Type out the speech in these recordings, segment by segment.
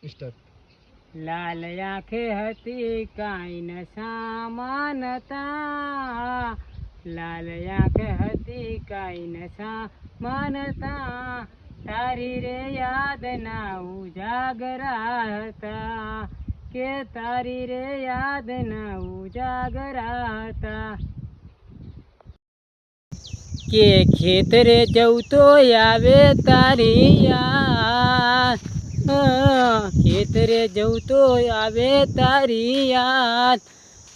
Start. લાલ આંખે હતી કાંઈ ન સામાનતા, લાલ આંખે હતી કાંઈ ન સામાનતા, તારી રે યાદ ના ઉજાગરા હતા, કે તારી રે યાદ ના ઉજાગરા હતા। કે ખેતરે જવું તો આવે તારી યાદ, ખેતરે જવું તો આવે તારી યાદ,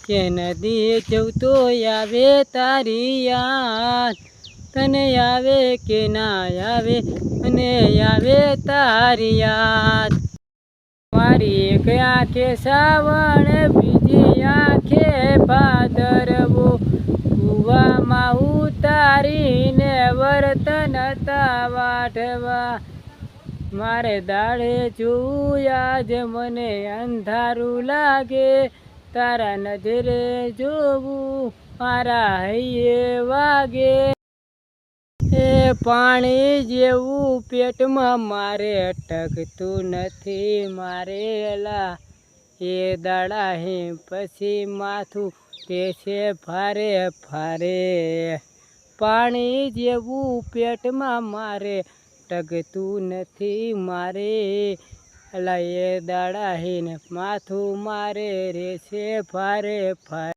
કે નદીએ જવું તો આવે તારી યાદ, તને આવે કે ના આવે મને આવે તારી યાદ। મારી એક આંખે શ્રાવણ બીજી આંખે ભાદરવો, કૂવામાં ઉતારીને વર્તન તા વાઢવા, મારે દાડે જોવું આજ મને અંધારું લાગે, તારા નજરે જોવું મારા હૈયે વાગે। એ પાણી જેવું પેટમાં મારે અટકતું નથી મારે એલા, એ દાડા હે પછી માથું તે છે ભારે ભારે, પાણી જેવું પેટમાં મારે ટકતું નથી મારે એલા, એ દાડા હે ને માથું મારે રે છે ભારે ભારે।